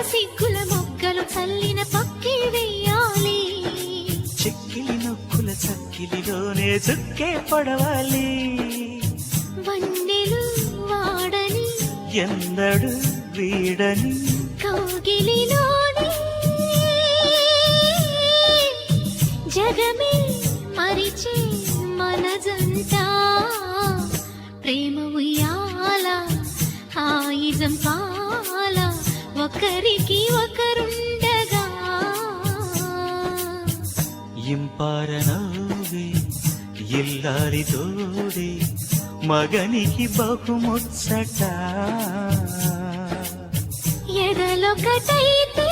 సిగ్గుల మొగ్గలు చల్లిన పక్కి వెయ్యాలి. చెక్కిలి నొక్కుల చక్కిలిలోనే చుక్కే పడవాలి. వన్నెలు వాడని ఎందడు వీడని కౌగిలిలోని జగమే మరిచే మనజంట. ప్రేమ ఉయ్యాల హాయిజం పాల ఒకరికి ఒకరుండగా. ఇంపార నవ్వే ఇల్లాలి తోడే మగనికి బహుముచ్చట. ఎదలొకటైతే